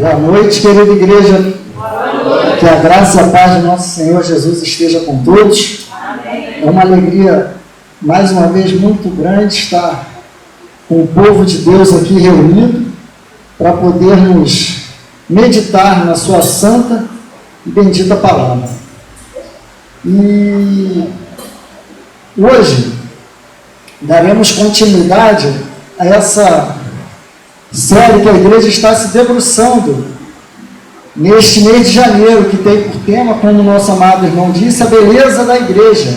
Boa noite, querida igreja. Boa noite. Que a graça e a paz de nosso Senhor Jesus esteja com todos. Amém. É uma alegria, mais uma vez, muito grande estar com o povo de Deus aqui reunido para podermos meditar na sua santa e bendita palavra. E hoje daremos continuidade a essa série que a igreja está se debruçando neste mês de janeiro, que tem por tema, como o nosso amado irmão disse, a beleza da igreja,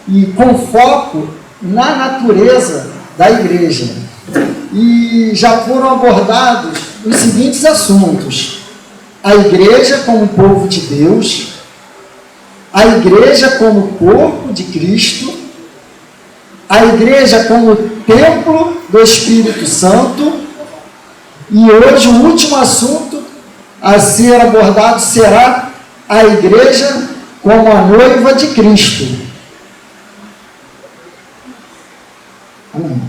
e com foco na natureza da igreja. E já foram abordados os seguintes assuntos: a igreja como povo de Deus, a igreja como corpo de Cristo, a igreja como templo do Espírito Santo, e hoje o último assunto a ser abordado será a igreja como a noiva de Cristo. Amém.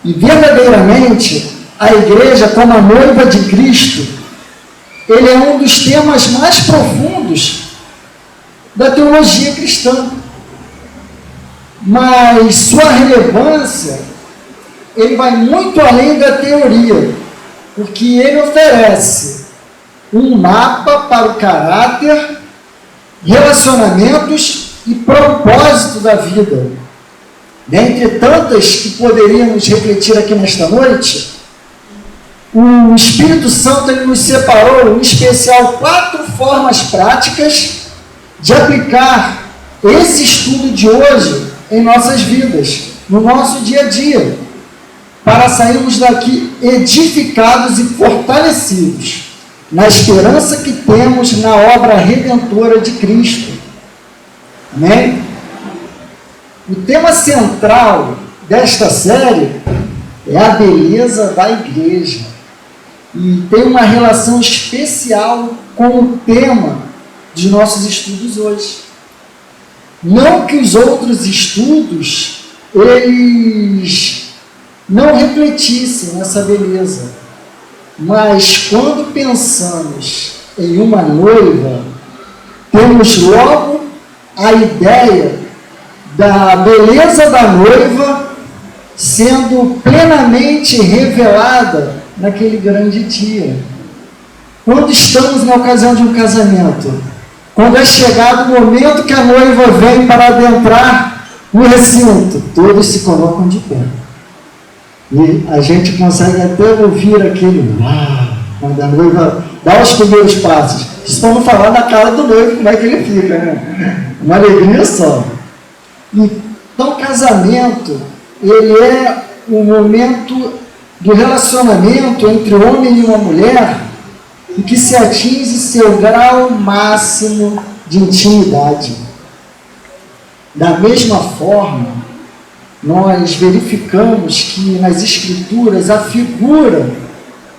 E verdadeiramente, a igreja como a noiva de Cristo, ele é um dos temas mais profundos da teologia cristã. Mas sua relevância, ele vai muito além da teoria, porque ele oferece um mapa para o caráter, relacionamentos e propósito da vida. Dentre tantas que poderíamos refletir aqui nesta noite, o Espírito Santo ele nos separou, em especial, 4 formas práticas de aplicar esse estudo de hoje em nossas vidas, no nosso dia a dia, para sairmos daqui edificados e fortalecidos na esperança que temos na obra redentora de Cristo. Amém? O tema central desta série é a beleza da igreja, e tem uma relação especial com o tema de nossos estudos hoje. Não que os outros estudos eles não refletissem nessa beleza, mas quando pensamos em uma noiva, temos logo a ideia da beleza da noiva sendo plenamente revelada naquele grande dia. Quando estamos na ocasião de um casamento, quando é chegado o momento que a noiva vem para adentrar no recinto, todos se colocam de pé. E a gente consegue até ouvir aquele quando a noiva dá os primeiros passos. Isso para não falar na cara do noivo como é que ele fica, né? Uma alegria só. Então, o casamento, ele é o momento do relacionamento entre um homem e uma mulher em que se atinge seu grau máximo de intimidade. Da mesma forma, nós verificamos que nas Escrituras a figura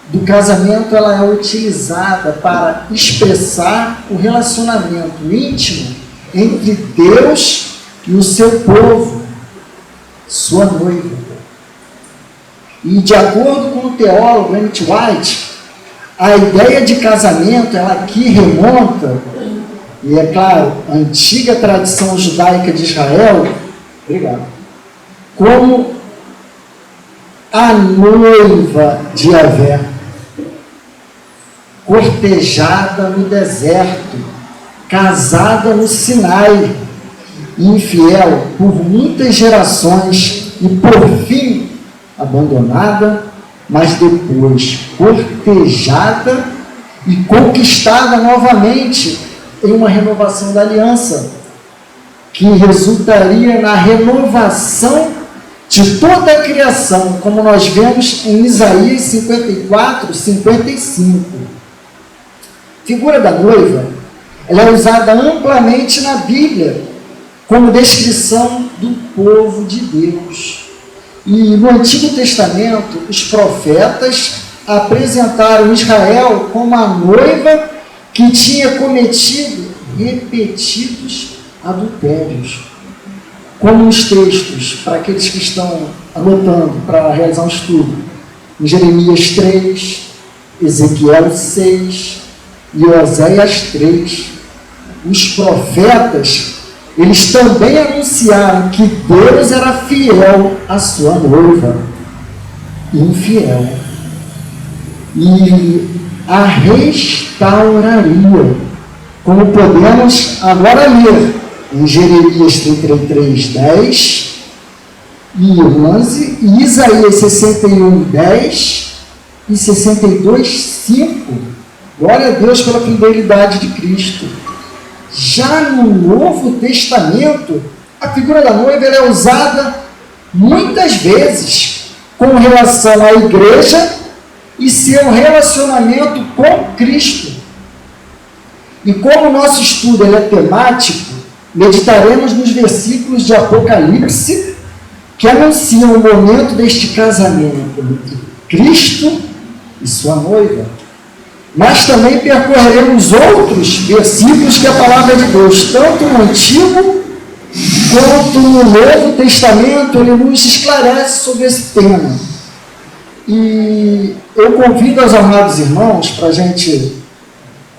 do casamento ela é utilizada para expressar o relacionamento íntimo entre Deus e o seu povo, sua noiva. E de acordo com o teólogo Emmett White, a ideia de casamento ela aqui remonta, e é claro, a antiga tradição judaica de Israel, como a noiva de Yahvé, cortejada no deserto, casada no Sinai, infiel por muitas gerações e por fim abandonada, mas depois cortejada e conquistada novamente em uma renovação da aliança, que resultaria na renovação de toda a criação, como nós vemos em Isaías 54, 55. A figura da noiva ela é usada amplamente na Bíblia como descrição do povo de Deus. E no Antigo Testamento, os profetas apresentaram Israel como a noiva que tinha cometido repetidos adultérios. Como nos textos, para aqueles que estão anotando para realizar um estudo, em Jeremias 3, Ezequiel 6 e Oséias 3. Os profetas, eles também anunciaram que Deus era fiel à sua noiva, infiel, e a restauraria, como podemos agora ler em Jeremias 33, 10 e 11, e Isaías 61, 10 e 62, 5. Glória a Deus pela fidelidade de Cristo. Já no Novo Testamento, a figura da noiva é usada muitas vezes com relação à igreja e seu relacionamento com Cristo. E como o nosso estudo é temático, meditaremos nos versículos de Apocalipse que anunciam o momento deste casamento entre Cristo e sua noiva. Mas também percorreremos outros versículos que a palavra de Deus, tanto no Antigo quanto no Novo Testamento, ele nos esclarece sobre esse tema. E eu convido aos amados irmãos para a gente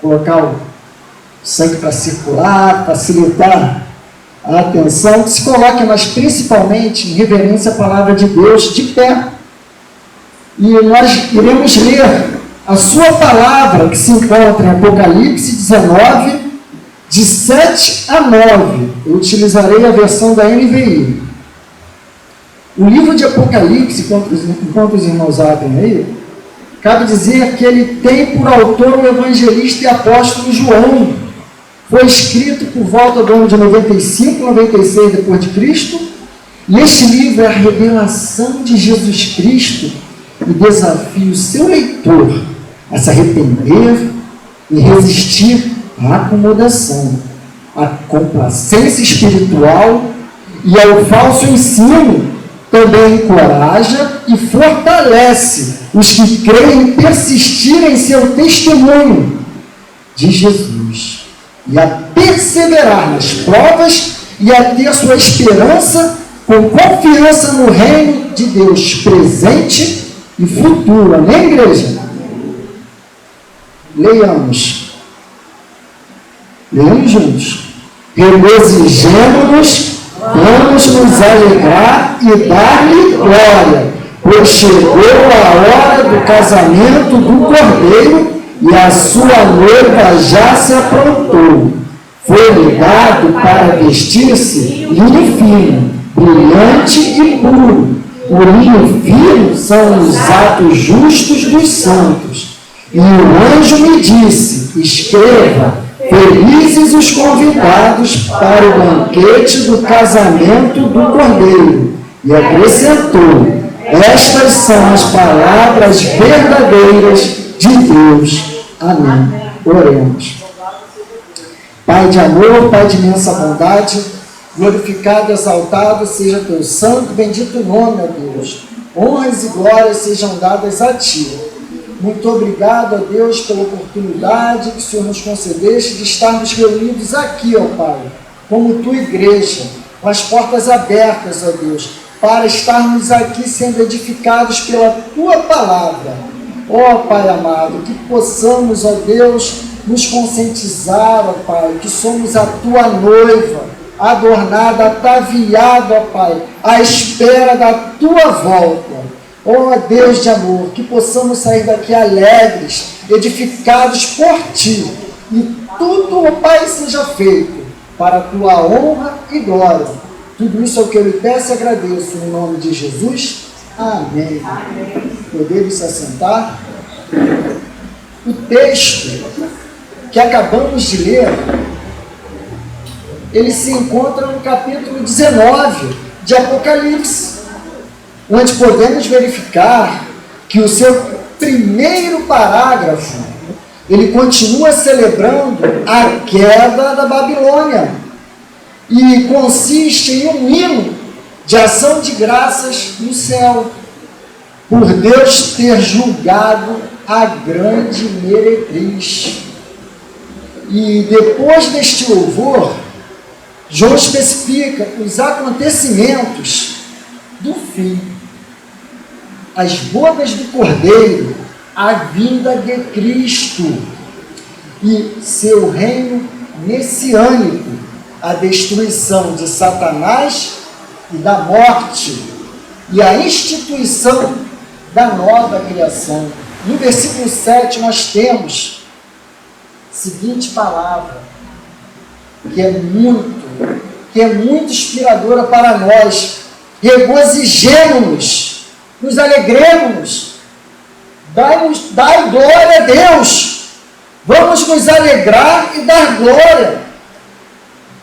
colocar o sangue para circular, facilitar a atenção, que se coloque, mas principalmente em reverência à palavra de Deus, de pé. E nós iremos ler a sua palavra, que se encontra em Apocalipse 19, de 7 a 9. Eu utilizarei a versão da NVI. O livro de Apocalipse, enquanto os irmãos abrem aí, cabe dizer que ele tem por autor o evangelista e apóstolo João. Foi escrito por volta do ano de 95, 96 depois de Cristo. E este livro é a revelação de Jesus Cristo e desafia o seu leitor a se arrepender e resistir à acomodação, à complacência espiritual e ao falso ensino. Também encoraja e fortalece os que creem em persistir em seu testemunho de Jesus e a perseverar nas provas e a ter sua esperança com confiança no reino de Deus presente e futuro. Amém, igreja? Leiamos juntos. Regozijemo-nos, vamos nos alegrar e dar-lhe glória, pois chegou a hora do casamento do Cordeiro e a sua noiva já se aprontou. Foi-lhe dado para vestir-se linho fino, brilhante e puro. O linho fino são os atos justos dos santos. E o anjo me disse: escreva, felizes os convidados para o banquete do casamento do Cordeiro. E acrescentou: estas são as palavras verdadeiras de Deus. Amém. Oremos. Pai de amor, Pai de imensa bondade, glorificado e exaltado seja teu santo, bendito nome, ó Deus. Honras e glórias sejam dadas a ti. Muito obrigado, ó Deus, pela oportunidade que o Senhor nos concedeste de estarmos reunidos aqui, ó Pai, como tua igreja, com as portas abertas, ó Deus, para estarmos aqui sendo edificados pela tua palavra. Ó Pai amado, que possamos, ó Deus, nos conscientizar, ó Pai, que somos a tua noiva, adornada, ataviada, ó Pai, à espera da tua volta. Ó Deus de amor, que possamos sair daqui alegres, edificados por Ti, e tudo, ó Pai, seja feito para a Tua honra e glória. Tudo isso é o que eu lhe peço e agradeço, no nome de Jesus. Amém. Amém. Podemos se assentar? O texto que acabamos de ler, ele se encontra no capítulo 19 de Apocalipse, onde podemos verificar que o seu primeiro parágrafo, ele continua celebrando a queda da Babilônia, e consiste em um hino de ação de graças no céu, por Deus ter julgado a grande meretriz. E depois deste louvor, João especifica os acontecimentos do fim. As bodas do Cordeiro a vinda de Cristo e seu reino messiânico, a destruição de Satanás e da morte e a instituição da nova criação. No versículo 7 nós temos a seguinte palavra, que é muito inspiradora para nós: regozijemo-nos, nos alegremos, dai glória a Deus, vamos nos alegrar e dar glória,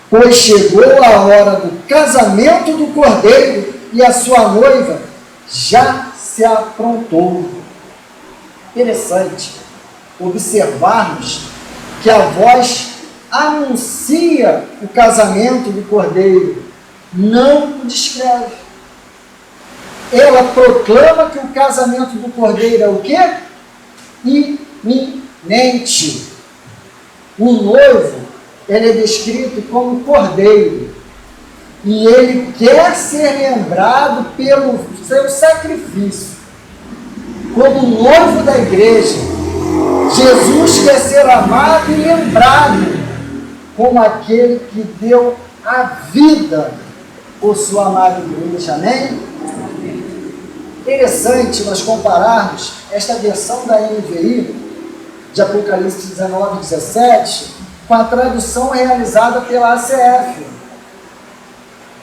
pois chegou a hora do casamento do Cordeiro e a sua noiva já se aprontou. Interessante observarmos que a voz anuncia o casamento do Cordeiro, não o descreve. Ela proclama que o casamento do Cordeiro é o quê? Iminente. O noivo, ele é descrito como Cordeiro, e ele quer ser lembrado pelo seu sacrifício. Como noivo da igreja, Jesus quer ser amado e lembrado como aquele que deu a vida por sua amada igreja. Amém? Interessante nós compararmos esta versão da NVI, de Apocalipse 19, 17, com a tradução realizada pela ACF.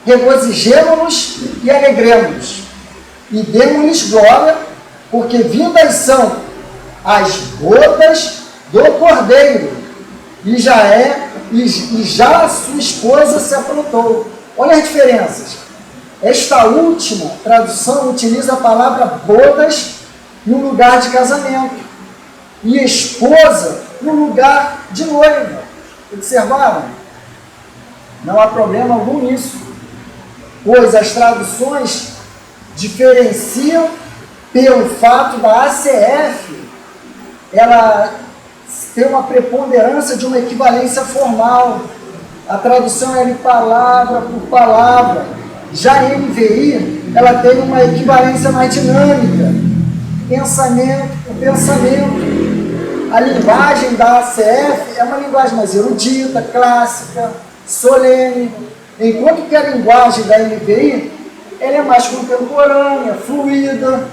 Regozijemo-nos e alegremos, e demos-lhes glória, porque vindas são as bodas do Cordeiro, e já a sua esposa se aprontou. Olha as diferenças. Esta última tradução utiliza a palavra bodas no lugar de casamento e esposa no lugar de noiva. Observaram? Não há problema algum nisso, pois as traduções diferenciam pelo fato da ACF, ela tem uma preponderância de uma equivalência formal. A tradução é de palavra por palavra. Já a NVI, ela tem uma equivalência mais dinâmica, pensamento por pensamento. A linguagem da ACF é uma linguagem mais erudita, clássica, solene, enquanto que a linguagem da NVI, ela é mais contemporânea, fluida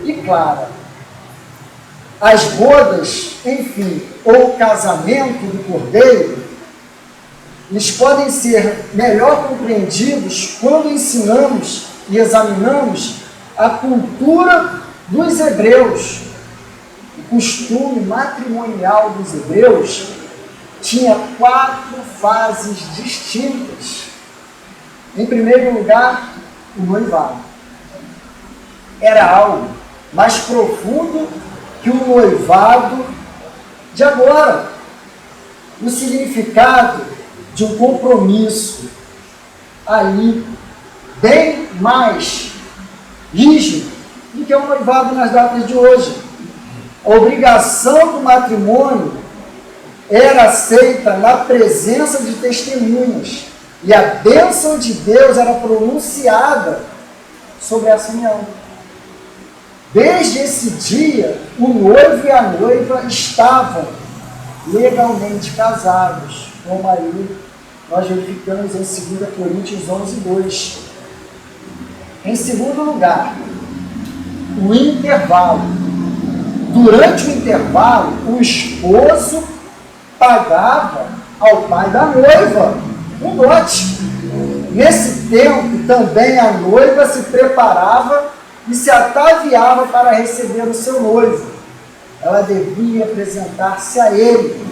e clara. As bodas, enfim, ou casamento do Cordeiro, eles podem ser melhor compreendidos quando ensinamos e examinamos a cultura dos hebreus. O costume matrimonial dos hebreus tinha 4 fases distintas. Em primeiro lugar, o noivado. Era algo mais profundo que o noivado de agora. O significado de um compromisso ali bem mais rígido do que o noivado nas datas de hoje. A obrigação do matrimônio era aceita na presença de testemunhas e a bênção de Deus era pronunciada sobre essa união. Desde esse dia, o noivo e a noiva estavam legalmente casados, como aí nós verificamos em 2 Coríntios 11, 2. Em segundo lugar, o intervalo. Durante o intervalo, o esposo pagava ao pai da noiva um dote. Nesse tempo, também a noiva se preparava e se ataviava para receber o seu noivo. Ela devia apresentar-se a ele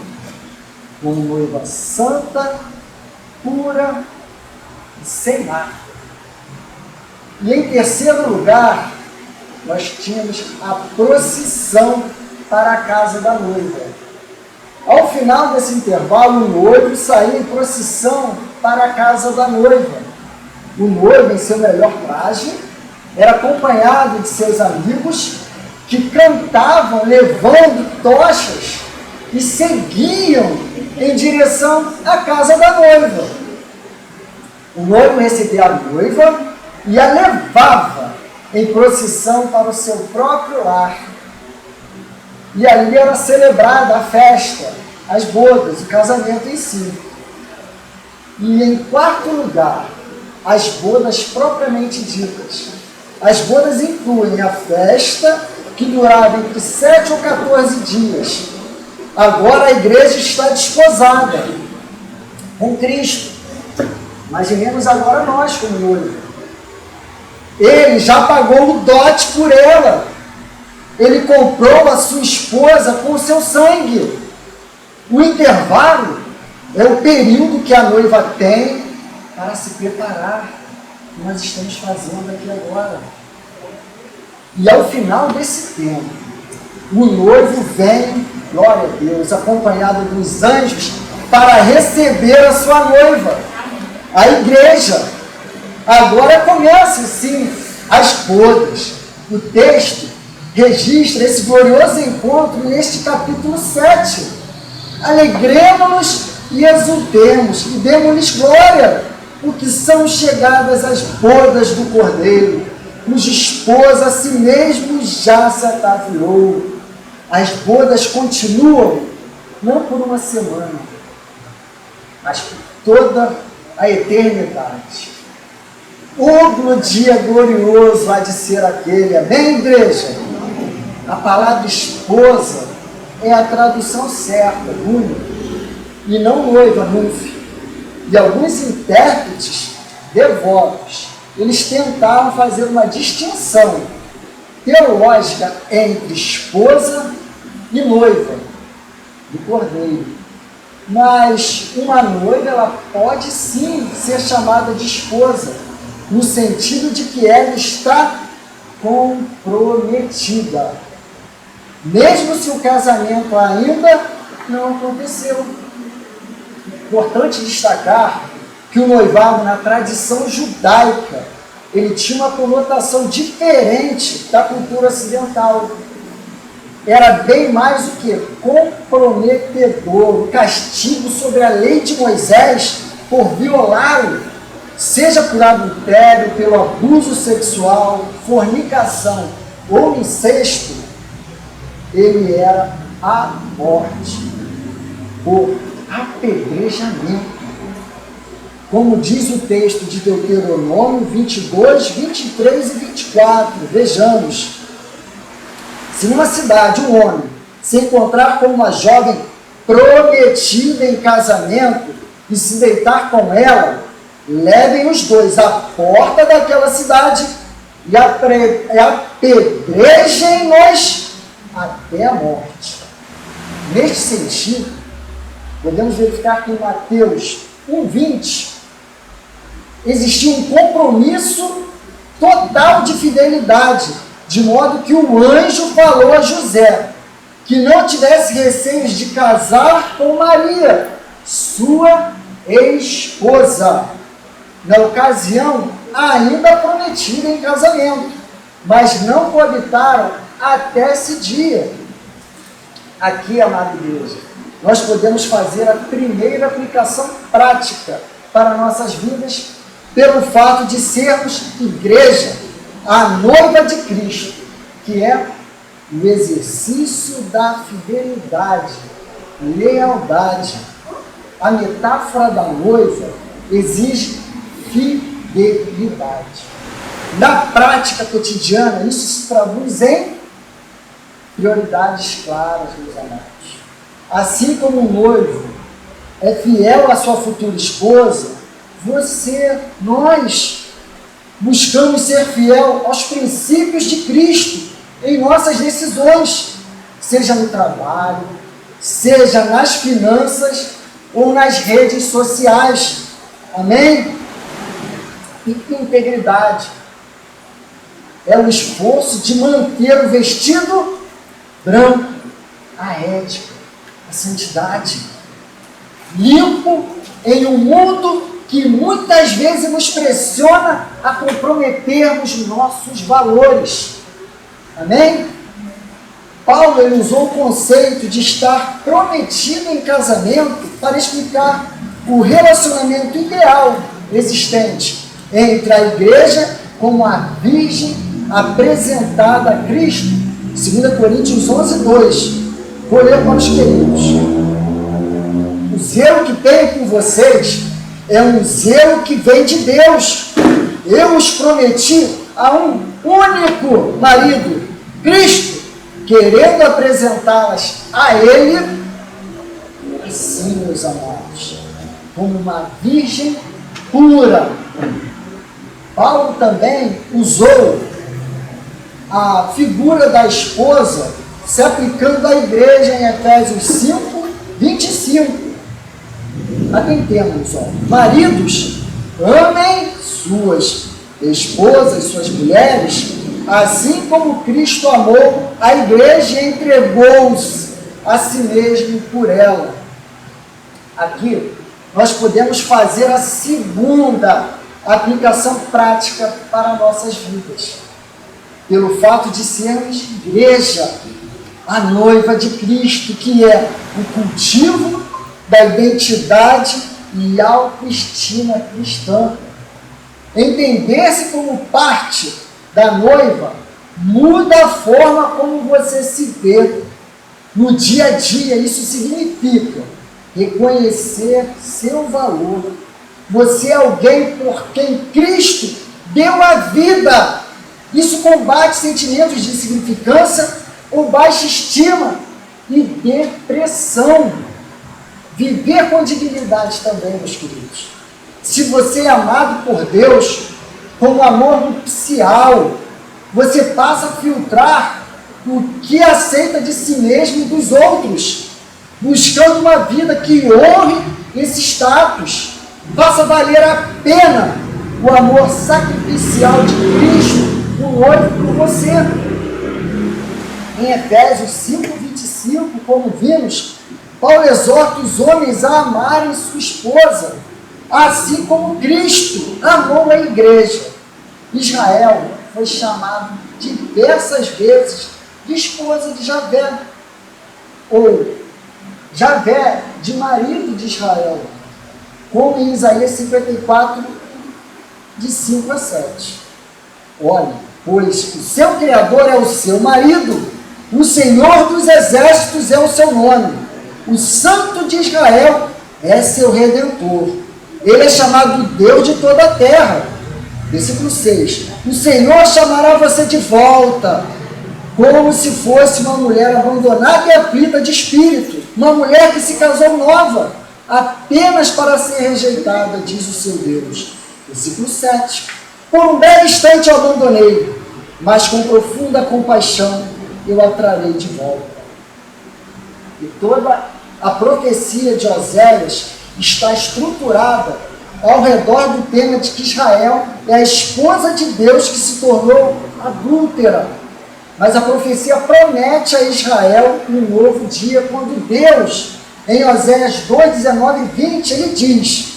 como noiva santa, pura e sem mácula. E em terceiro lugar, nós tínhamos a procissão para a casa da noiva. Ao final desse intervalo, o noivo saía em procissão para a casa da noiva. O noivo, em seu melhor traje, era acompanhado de seus amigos que cantavam levando tochas e seguiam em direção à casa da noiva. O noivo recebia a noiva e a levava em procissão para o seu próprio lar. E ali era celebrada a festa, as bodas, o casamento em si. E em quarto lugar, as bodas propriamente ditas. As bodas incluem a festa, que durava entre 7 ou 14 dias. Agora a igreja está desposada com Cristo. Imaginemos agora nós como noivo. Ele já pagou o dote por ela. Ele comprou a sua esposa com o seu sangue. O intervalo é o período que a noiva tem para se preparar. Que nós estamos fazendo aqui agora. E ao final desse tempo, o noivo vem, glória a Deus, acompanhado dos anjos, para receber a sua noiva, a igreja. Agora começam, sim, as bodas. O texto registra esse glorioso encontro neste capítulo 7. Alegremos-nos e exultemos, e demos-lhes glória, porque são chegadas as bodas do Cordeiro, cuja esposa a si mesmo já se ataviou. As bodas continuam, não por uma semana, mas por toda a eternidade. O dia glorioso há de ser aquele. Amém, igreja? A palavra esposa é a tradução certa, única, e não noiva, nunfia. E alguns intérpretes devotos, eles tentaram fazer uma distinção teológica entre esposa e noiva do Cordeiro. Mas uma noiva, ela pode sim ser chamada de esposa, no sentido de que ela está comprometida, mesmo se o casamento ainda não aconteceu. Importante destacar que o noivado na tradição judaica, ele tinha uma conotação diferente da cultura ocidental. Era bem mais do que comprometedor, o castigo sobre a lei de Moisés por violá-lo, seja por adultério, pelo abuso sexual, fornicação ou incesto, ele era a morte por apedrejamento. Como diz o texto de Deuteronômio 22, 23 e 24, vejamos. Se numa cidade um homem se encontrar com uma jovem prometida em casamento e se deitar com ela, levem os dois à porta daquela cidade e apedrejem-nos até a morte. Neste sentido, podemos verificar que em Mateus 1,20 existia um compromisso total de fidelidade, de modo que o anjo falou a José que não tivesse receios de casar com Maria, sua esposa, na ocasião ainda prometida em casamento, mas não coabitaram até esse dia. Aqui, amada igreja, nós podemos fazer a primeira aplicação prática para nossas vidas pelo fato de sermos igreja, a noiva de Cristo, que é o exercício da fidelidade, lealdade. A metáfora da noiva exige fidelidade. Na prática cotidiana, isso se traduz em prioridades claras, meus amados. Assim como o noivo é fiel à sua futura esposa, nós buscamos ser fiel aos princípios de Cristo em nossas decisões, seja no trabalho, seja nas finanças ou nas redes sociais. Amém? E integridade é o esforço de manter o vestido branco, a ética, a santidade, limpo em um mundo que muitas vezes nos pressiona a comprometermos nossos valores. Amém? Paulo ele usou o conceito de estar prometido em casamento para explicar o relacionamento ideal existente entre a igreja como a virgem apresentada a Cristo. 2 Coríntios 11, 2. Vou ler para os queridos. O zelo que tenho por vocês é um zelo que vem de Deus. Eu os prometi a um único marido, Cristo, querendo apresentá-las a Ele, assim, meus amados, como uma virgem pura. Paulo também usou a figura da esposa, se aplicando à igreja em Efésios 5, 25. Aqui temos, maridos, amem suas esposas, suas mulheres, assim como Cristo amou a igreja e entregou-se a si mesmo por ela. Aqui nós podemos fazer a segunda aplicação prática para nossas vidas. Pelo fato de sermos igreja, a noiva de Cristo, que é o cultivo da identidade e autoestima cristã. Entender-se como parte da noiva muda a forma como você se vê no dia a dia. Isso significa reconhecer seu valor. Você é alguém por quem Cristo deu a vida. Isso combate sentimentos de insignificância ou baixa estima e depressão. Viver com dignidade também, meus queridos. Se você é amado por Deus com amor nupcial, você passa a filtrar o que aceita de si mesmo e dos outros, buscando uma vida que honre esse status. Faça valer a pena o amor sacrificial de Cristo, o noivo por você. Em Efésios 5, 25, como vimos, Paulo exorta os homens a amarem sua esposa, assim como Cristo amou a igreja. Israel foi chamado diversas vezes de esposa de Javé, ou Javé de marido de Israel, como em Isaías 54, de 5 a 7. Olha, pois o seu Criador é o seu marido, o Senhor dos exércitos é o seu nome, o Santo de Israel é seu Redentor. Ele é chamado Deus de toda a terra. Versículo 6. O Senhor chamará você de volta, como se fosse uma mulher abandonada e aflita de espírito, uma mulher que se casou nova, apenas para ser rejeitada, diz o seu Deus. Versículo 7. Por um breve instante eu abandonei, mas com profunda compaixão eu a trarei de volta. E toda a profecia de Oséias está estruturada ao redor do tema de que Israel é a esposa de Deus que se tornou adúltera. Mas a profecia promete a Israel um novo dia, quando Deus, em Oséias 2, 19 e 20, ele diz: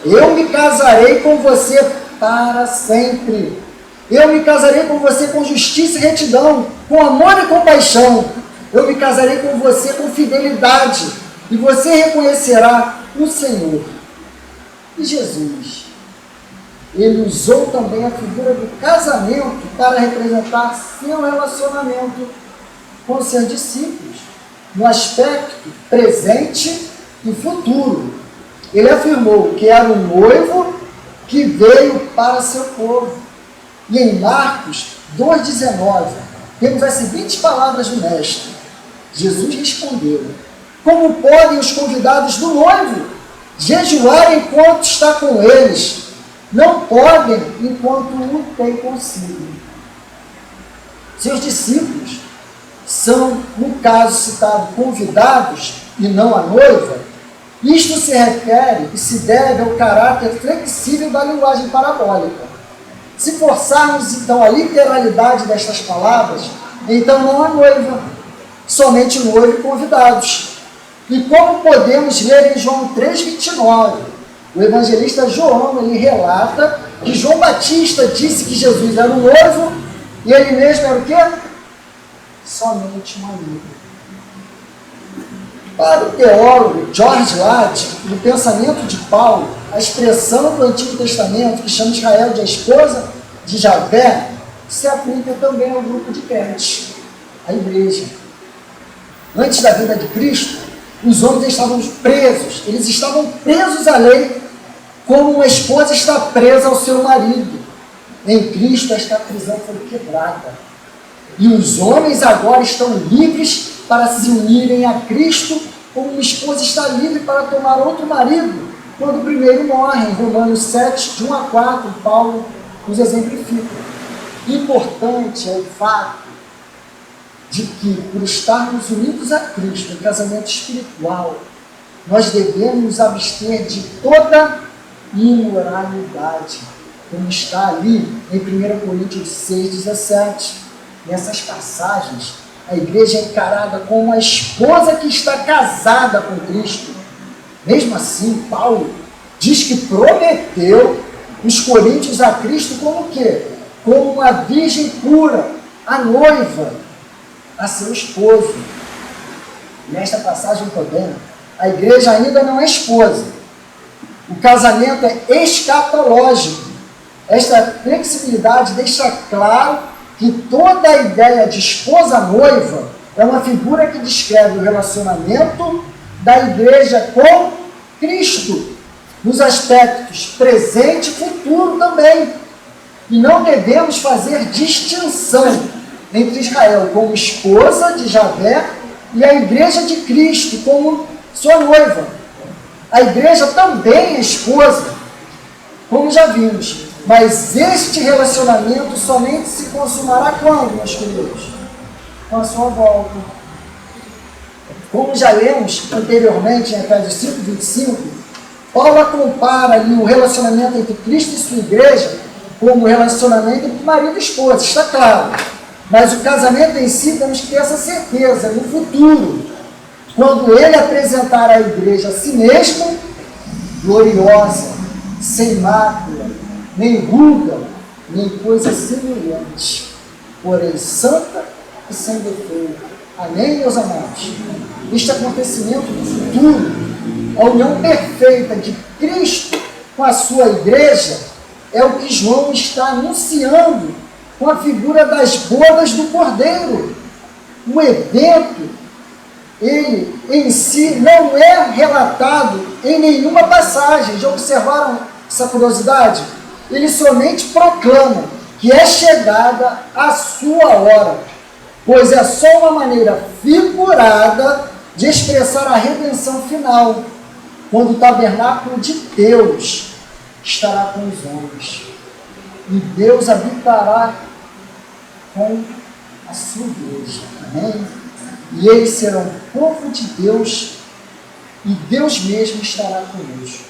eu me casarei com você para sempre. Eu me casarei com você com justiça e retidão, com amor e compaixão. Eu me casarei com você com fidelidade, e você reconhecerá o Senhor. E Jesus, ele usou também a figura do casamento para representar seu relacionamento com seus discípulos, no aspecto presente e futuro. Ele afirmou que era um noivo que veio para seu povo. E em Marcos 2,19, temos as seguintes palavras do Mestre. Jesus respondeu: como podem os convidados do noivo jejuar enquanto está com eles? Não podem enquanto o tem consigo. Seus discípulos são, no caso citado, convidados e não a noiva. Isto se refere e se deve ao caráter flexível da linguagem parabólica. Se forçarmos então a literalidade destas palavras, então não há noiva, somente noivo e convidados. E como podemos ler em João 3,29, o evangelista João, ele relata que João Batista disse que Jesus era um noivo e ele mesmo era o quê? Somente um amigo. Para o teólogo George Ladd, no pensamento de Paulo, a expressão do Antigo Testamento, que chama Israel de a esposa de Javé, se aplica também ao grupo de crentes, a igreja. Antes da vinda de Cristo, os homens estavam presos. Eles estavam presos à lei, como uma esposa está presa ao seu marido. Em Cristo, esta prisão foi quebrada. E os homens agora estão livres para se unirem a Cristo, como uma esposa está livre para tomar outro marido, quando o primeiro morre. Em Romanos 7, de 1 a 4, Paulo nos exemplifica. Importante é o fato de que, por estarmos unidos a Cristo em casamento espiritual, nós devemos nos abster de toda imoralidade, como está ali em 1 Coríntios 6,17. Nessas passagens, a igreja é encarada como a esposa que está casada com Cristo. Mesmo assim, Paulo diz que prometeu os coríntios a Cristo como o quê? Como uma virgem pura, a noiva, a seu esposo. Nesta passagem também, a igreja ainda não é esposa. O casamento é escatológico. Esta flexibilidade deixa claro que toda a ideia de esposa-noiva é uma figura que descreve o relacionamento da igreja com Cristo, nos aspectos presente e futuro também. E não devemos fazer distinção entre Israel como esposa de Javé e a igreja de Cristo como sua noiva. A igreja também é esposa, como já vimos, mas este relacionamento somente se consumará quando, meus queridos? Com a sua volta. Como já lemos anteriormente em Efésios 5, 25, Paulo compara ali o relacionamento entre Cristo e sua igreja como o relacionamento entre marido e esposa, está claro. Mas o casamento em si, temos que ter essa certeza, no futuro, quando ele apresentar à igreja a si mesmo, gloriosa, sem mácula, nem ruga, nem coisa semelhante, porém santa e sem defeito. Amém, meus amados? Este acontecimento do futuro, a união perfeita de Cristo com a sua igreja, é o que João está anunciando com a figura das bodas do Cordeiro. O evento, ele em si não é relatado em nenhuma passagem. Já observaram essa curiosidade? Ele somente proclama que é chegada a sua hora, pois é só uma maneira figurada de expressar a redenção final, quando o tabernáculo de Deus estará com os homens, e Deus habitará com a sua igreja. Amém? E eles serão povo de Deus, e Deus mesmo estará conosco.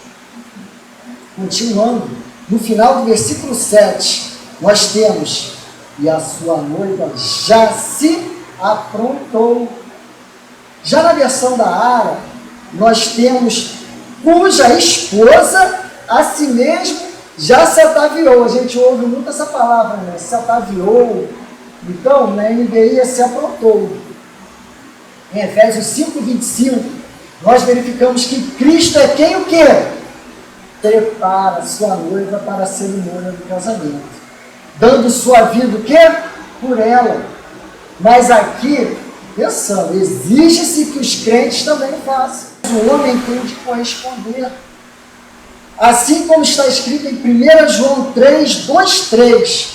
Continuando, no final do versículo 7, nós temos: e a sua noiva já se aprontou. Já na versão da Ara, nós temos: cuja esposa a si mesmo já se ataviou. A gente ouve muito essa palavra, né? Se ataviou. Então, na NVI, se aprontou. Em Efésios 5, 25, nós verificamos que Cristo é quem o quê? Prepara sua noiva para ser noiva do casamento, dando sua vida o quê? Por ela. Mas aqui, pensando, exige-se que os crentes também façam. O homem tem de corresponder. Assim como está escrito em 1 João 3, 2, 3.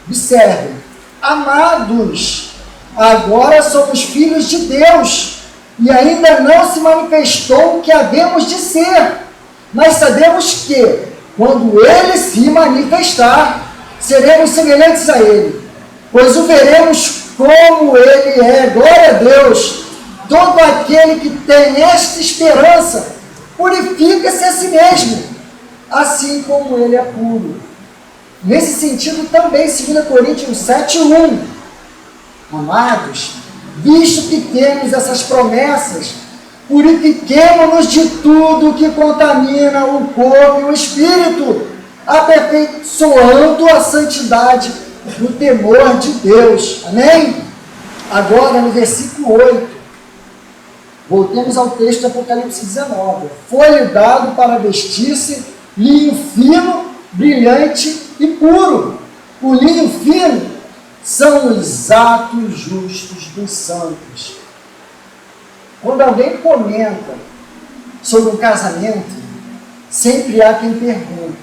Observem: amados, agora somos filhos de Deus, e ainda não se manifestou o que havemos de ser. Mas sabemos que, quando Ele se manifestar, seremos semelhantes a Ele, pois o veremos como Ele é. Glória a Deus! Todo aquele que tem esta esperança purifica-se a si mesmo, assim como Ele é puro. Nesse sentido também, 2 Coríntios 7, 1. Amados, visto que temos essas promessas, purifiquemo-nos de tudo que contamina o corpo e o espírito, aperfeiçoando a santidade no temor de Deus. Amém? Agora, no versículo 8, voltemos ao texto de Apocalipse 19. Foi-lhe dado para vestir-se linho fino, brilhante e puro. O linho fino são os atos justos dos santos. Quando alguém comenta sobre um casamento, sempre há quem pergunta: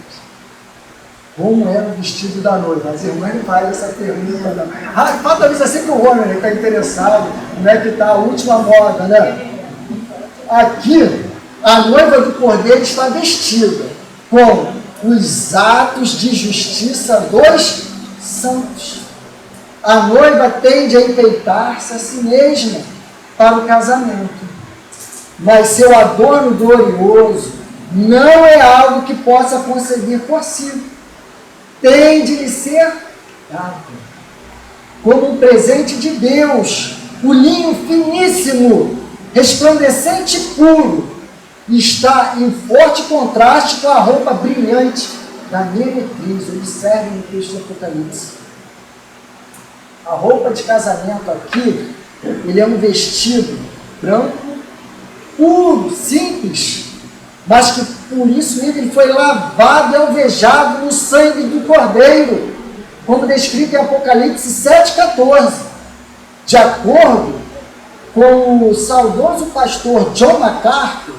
como era o vestido da noiva? As irmãs não fazem essa pergunta, não. Falta isso assim para o homem, ele está interessado, como é que está a última moda, né? Aqui, a noiva do Cordeiro está vestida com os atos de justiça dos santos. A noiva tende a enfeitar-se a si mesma para o casamento, mas seu adorno glorioso não é algo que possa conseguir por si. Tem de lhe ser dado como um presente de Deus. O linho finíssimo, resplandecente e puro, está em forte contraste com a roupa brilhante da meretriz. Observe no texto do Apocalipse. A roupa de casamento aqui, ele é um vestido branco, puro, simples, mas que por isso ele foi lavado e alvejado no sangue do Cordeiro, como descrito em Apocalipse 7,14. De acordo com o saudoso pastor John MacArthur,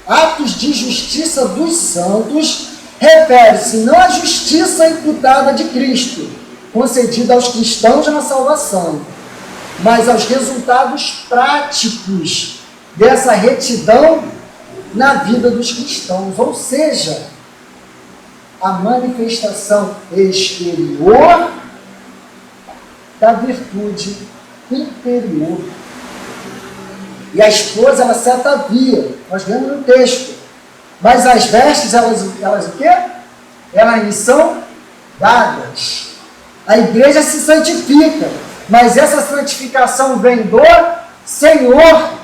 atos de justiça dos santos refere-se não à justiça imputada de Cristo, concedida aos cristãos na salvação, mas aos resultados práticos dessa retidão na vida dos cristãos, ou seja, a manifestação exterior da virtude interior. E a esposa, ela se atavia, nós vemos no texto, mas as vestes, elas o quê? Elas lhe são dadas. A igreja se santifica, mas essa santificação vem do Senhor.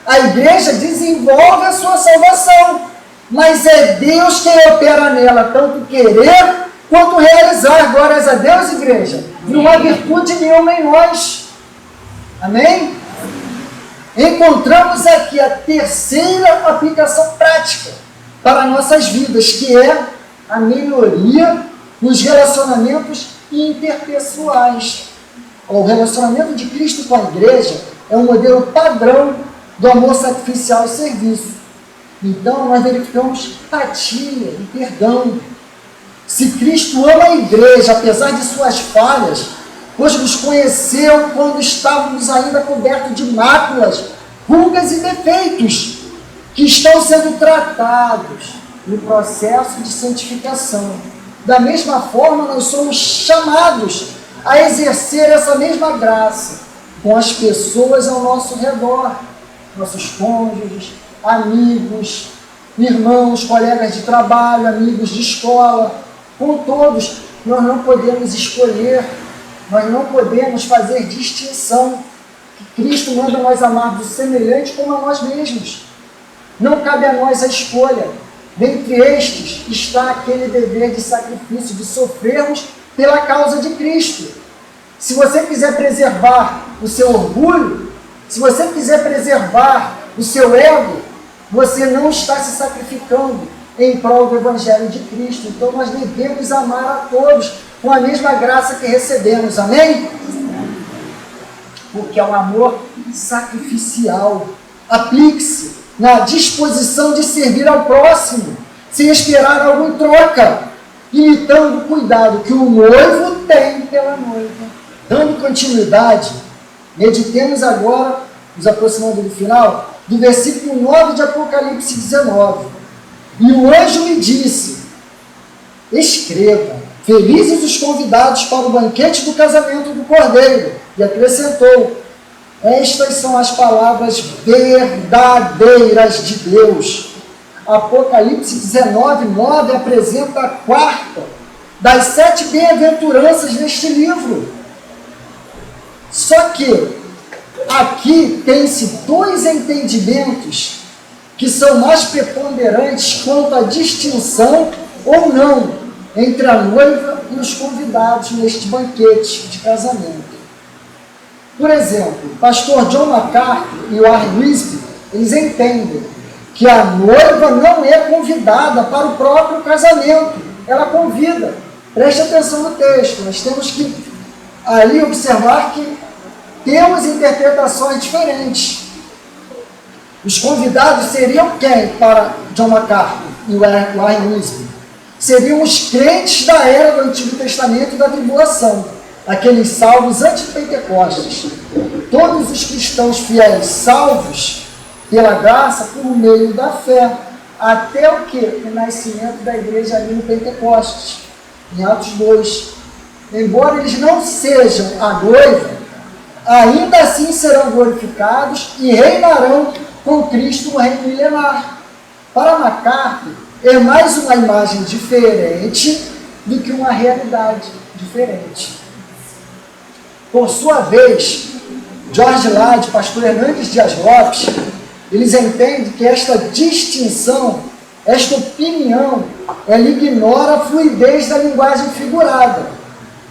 A igreja desenvolve a sua salvação, mas é Deus quem opera nela, tanto querer quanto realizar. Glórias a Deus, igreja. Não há virtude nenhuma em nós. Amém? Encontramos aqui a terceira aplicação prática para nossas vidas, que é a melhoria nos relacionamentos interpessoais. O relacionamento de Cristo com a igreja é um modelo padrão do amor sacrificial e serviço. Então, nós verificamos empatia e perdão. Se Cristo ama a igreja, apesar de suas falhas, pois nos conheceu quando estávamos ainda cobertos de máculas, rugas e defeitos, que estão sendo tratados no processo de santificação. Da mesma forma, nós somos chamados a exercer essa mesma graça com as pessoas ao nosso redor, nossos cônjuges, amigos, irmãos, colegas de trabalho, amigos de escola. Com todos, nós não podemos escolher, nós não podemos fazer distinção. Cristo manda nós amarmos o semelhante como a nós mesmos. Não cabe a nós a escolha. Dentre estes está aquele dever de sacrifício, de sofrermos pela causa de Cristo. Se você quiser preservar o seu orgulho, se você quiser preservar o seu ego, você não está se sacrificando em prol do Evangelho de Cristo. Então nós devemos amar a todos com a mesma graça que recebemos. Amém? Porque é um amor sacrificial. Aplique-se na disposição de servir ao próximo, sem esperar algo em troca, imitando o cuidado que o noivo tem pela noiva. Dando continuidade, meditemos agora, nos aproximando do final, do versículo 9 de Apocalipse 19. E o anjo me disse: escreva, felizes os convidados para o banquete do casamento do Cordeiro. E acrescentou: estas são as palavras verdadeiras de Deus. Apocalipse 19, 9 apresenta a quarta das 7 bem-aventuranças neste livro. Só que aqui tem-se 2 entendimentos que são mais preponderantes quanto à distinção ou não entre a noiva e os convidados neste banquete de casamento. Por exemplo, o pastor John MacArthur e o Warren Wiersbe, eles entendem que a noiva não é convidada para o próprio casamento, ela convida. Preste atenção no texto, nós temos que ali observar que temos interpretações diferentes. Os convidados seriam quem para John MacArthur e Warren Wiersbe? Seriam os crentes da era do Antigo Testamento e da tribulação, aqueles salvos anti-pentecostes. Todos os cristãos fiéis salvos pela graça por meio da fé, até o que? O nascimento da igreja ali no Pentecostes, em Atos 2. Embora eles não sejam a noiva, ainda assim serão glorificados e reinarão com Cristo no reino milenar. Para MacArthur, é mais uma imagem diferente do que uma realidade diferente. Por sua vez, George Lade e pastor Hernandes Dias Lopes, eles entendem que esta distinção, esta opinião, ela ignora a fluidez da linguagem figurada.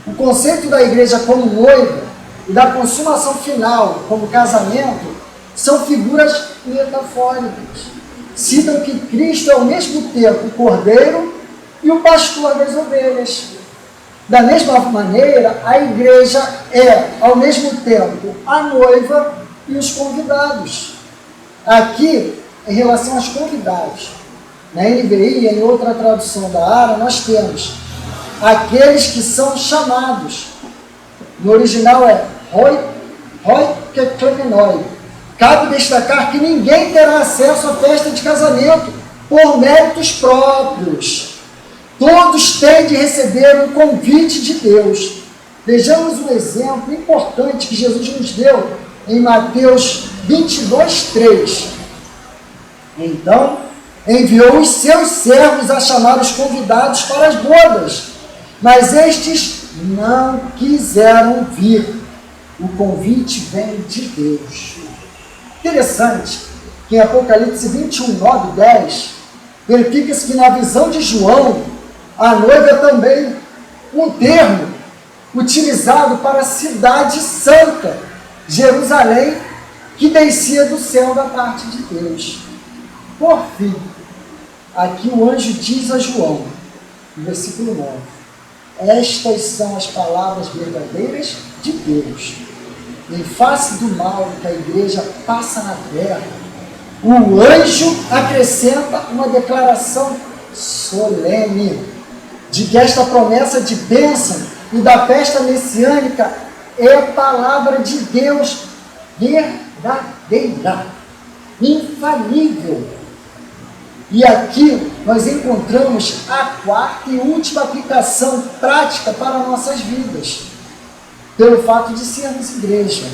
O conceito da igreja como noiva e da consumação final como casamento são figuras metafóricas. Citam que Cristo é ao mesmo tempo o cordeiro e o pastor das ovelhas. Da mesma maneira, a igreja é ao mesmo tempo a noiva e os convidados. Aqui, em relação aos convidados, na NVI e em outra tradução da ARA, nós temos aqueles que são chamados. No original é Hoi Keklemenoi. Cabe destacar que ninguém terá acesso à festa de casamento por méritos próprios. Todos têm de receber um convite de Deus. Vejamos um exemplo importante que Jesus nos deu em Mateus 22:3. Então, enviou os seus servos a chamar os convidados para as bodas, mas estes não quiseram vir. O convite vem de Deus. Interessante que em Apocalipse 21:9-10, verifica-se que na visão de João, a noiva é também um termo utilizado para a cidade santa, Jerusalém, que descia do céu da parte de Deus. Por fim, aqui o anjo diz a João, no versículo 9, estas são as palavras verdadeiras de Deus. Em face do mal que a igreja passa na terra, o anjo acrescenta uma declaração solene de que esta promessa de bênção e da festa messiânica é a palavra de Deus verdadeira, infalível. E aqui nós encontramos a quarta e última aplicação prática para nossas vidas, pelo fato de sermos igreja,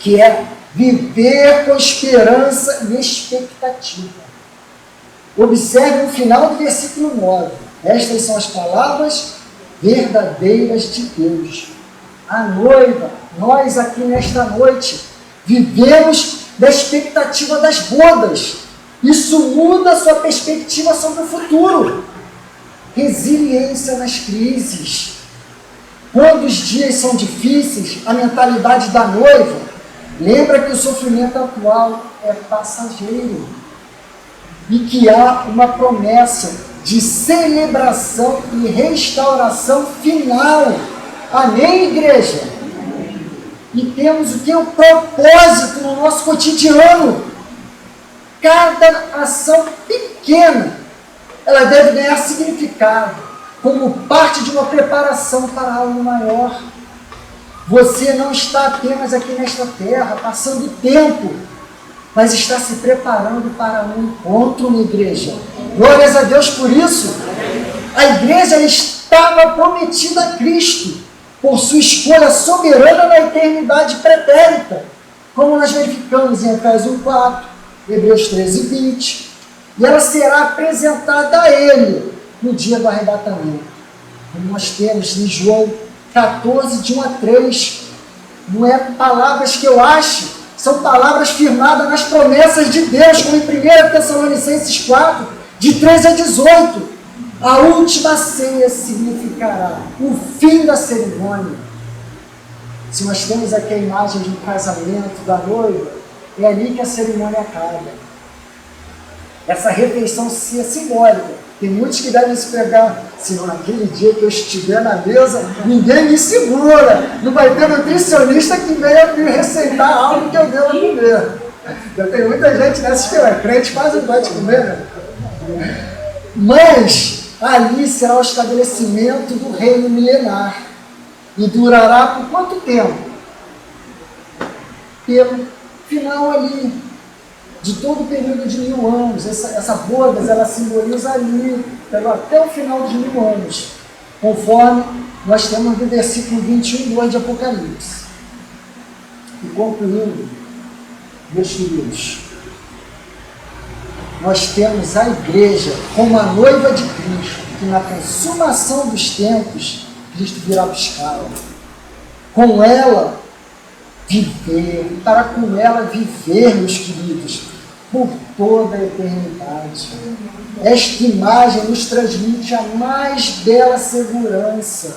que é viver com esperança e expectativa. Observe o final do versículo 9. Estas são as palavras verdadeiras de Deus. A noiva, nós aqui nesta noite, vivemos da expectativa das bodas. Isso muda a sua perspectiva sobre o futuro. Resiliência nas crises. Quando os dias são difíceis, a mentalidade da noiva lembra que o sofrimento atual é passageiro e que há uma promessa de celebração e restauração final. Amém, igreja? E temos o que? O propósito no nosso cotidiano. Cada ação pequena, ela deve ganhar significado, como parte de uma preparação para algo maior. Você não está apenas aqui nesta terra, passando tempo, mas está se preparando para um encontro na igreja. Glórias a Deus por isso. A igreja estava prometida a Cristo, por sua escolha soberana na eternidade pretérita, como nós verificamos em Efésios 4, Hebreus 13:20. E ela será apresentada a Ele no dia do arrebatamento. Como nós temos em João 14, de 1-3. Não é palavras que eu acho, são palavras firmadas nas promessas de Deus, como em 1 Tessalonicenses 4, de 13-18. A última ceia significará o fim da cerimônia. Se nós temos aqui a imagem de um casamento da noiva, é ali que a cerimônia acaba. Essa refeição é simbólica. Tem muitos que devem se pegar, se naquele dia que eu estiver na mesa, ninguém me segura. Não vai ter nutricionista que venha me receitar algo que eu devo comer. Já tem muita gente nessa esperança. Crente quase não pode comer, né? Mas ali será o estabelecimento do reino milenar. E durará por quanto tempo? Pelo final ali, de todo o período de 1000 anos. Essa bodas, ela simboliza ali, até o final de 1000 anos. Conforme nós temos no versículo 21, 2 de Apocalipse. E concluindo, meus queridos, nós temos a igreja como a noiva de Cristo, que na consumação dos tempos, Cristo virá buscá-la. Com ela viver, para com ela viver, meus queridos, por toda a eternidade. Esta imagem nos transmite a mais bela segurança.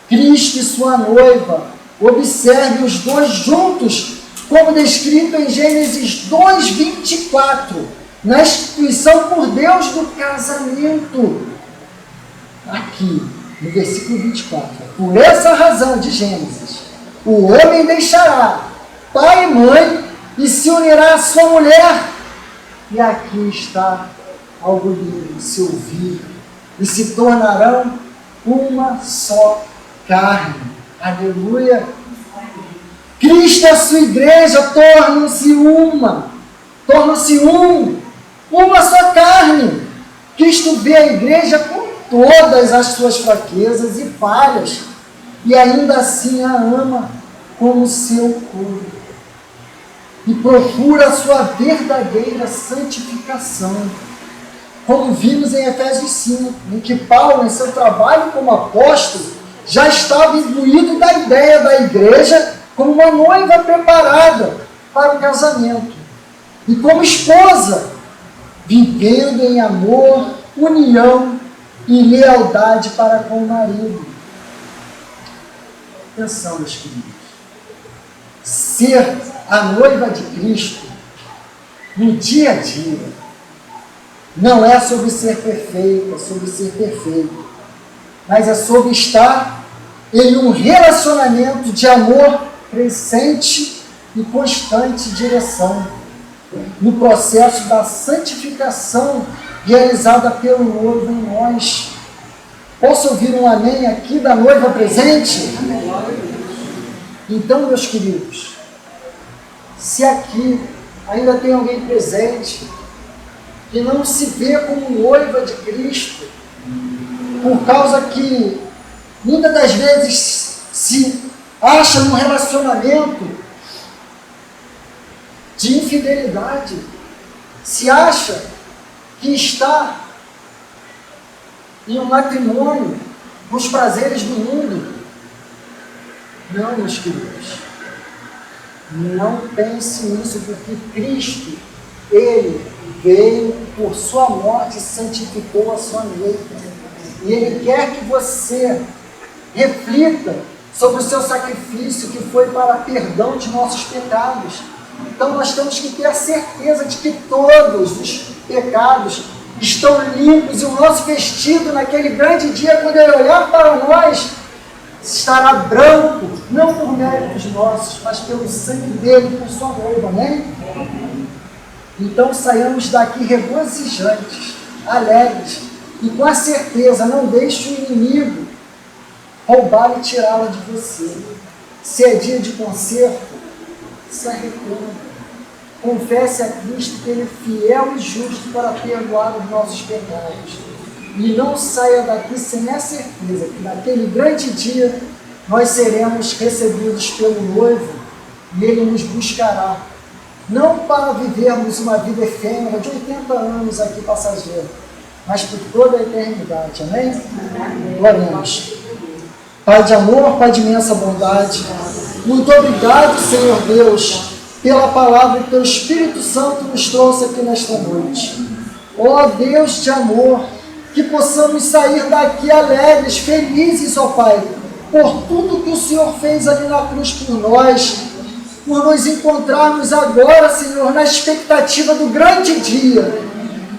Cristo e sua noiva, observe os dois juntos, como descrito em Gênesis 2:24, na instituição por Deus do casamento. Aqui, no versículo 24. Por essa razão de Gênesis, o homem deixará pai e mãe e se unirá à sua mulher. E aqui está algo lindo, se ouvir, e se tornarão uma só carne. Aleluia! Cristo e a sua igreja tornam-se uma só carne. Cristo vê a igreja com todas as suas fraquezas e falhas, e ainda assim a ama como seu corpo, e procura a sua verdadeira santificação, como vimos em Efésios 5, em que Paulo, em seu trabalho como apóstolo, já estava imbuído da ideia da igreja como uma noiva preparada para o casamento, e como esposa, vivendo em amor, união e lealdade para com o marido. Atenção, meus queridos. Ser a noiva de Cristo no dia a dia não é sobre ser perfeita, sobre ser perfeito, mas é sobre estar em um relacionamento de amor crescente e constante direção, no processo da santificação realizada pelo noivo em nós. Posso ouvir um amém aqui da noiva presente? Então, meus queridos, se aqui ainda tem alguém presente que não se vê como noiva de Cristo, por causa que muitas das vezes se acha num relacionamento de infidelidade, se acha que está em um matrimônio com os prazeres do mundo. Não, meus queridos, não pense nisso, porque Cristo, Ele veio por sua morte e santificou a sua noiva. E Ele quer que você reflita sobre o seu sacrifício, que foi para perdão de nossos pecados. Então nós temos que ter a certeza de que todos os pecados estão limpos, e o nosso vestido naquele grande dia, quando Ele olhar para nós, estará branco, não por méritos nossos, mas pelo sangue dele, por sua noiva, amém? Então saiamos daqui regozijantes, alegres, e com a certeza, não deixe o inimigo roubar e tirá-la de você. Se é dia de conserto, se arrependa. Confesse a Cristo que Ele é fiel e justo para perdoar os nossos pecados. E não saia daqui sem a certeza que naquele grande dia nós seremos recebidos pelo noivo e Ele nos buscará. Não para vivermos uma vida efêmera de 80 anos aqui passageira, mas por toda a eternidade. Amém? Oremos. Pai de amor, Pai de imensa bondade, muito obrigado, Senhor Deus, pela palavra que Teu Espírito Santo nos trouxe aqui nesta noite. Ó Deus de amor, que possamos sair daqui alegres, felizes, ó Pai, por tudo que o Senhor fez ali na cruz por nós, por nos encontrarmos agora, Senhor, na expectativa do grande dia.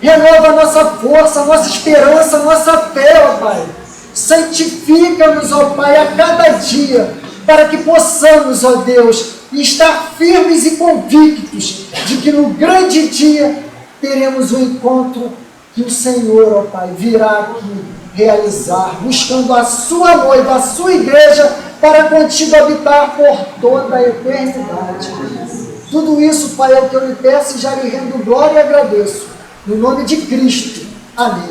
Renova a nossa força, a nossa esperança, a nossa fé, ó Pai. Santifica-nos, ó Pai, a cada dia, para que possamos, ó Deus, e estar firmes e convictos de que no grande dia teremos um encontro que o Senhor, ó Pai, virá aqui realizar, buscando a sua noiva, a sua igreja, para contigo habitar por toda a eternidade. Tudo isso, Pai, é o que eu lhe peço e já lhe rendo glória e agradeço. No nome de Cristo. Amém.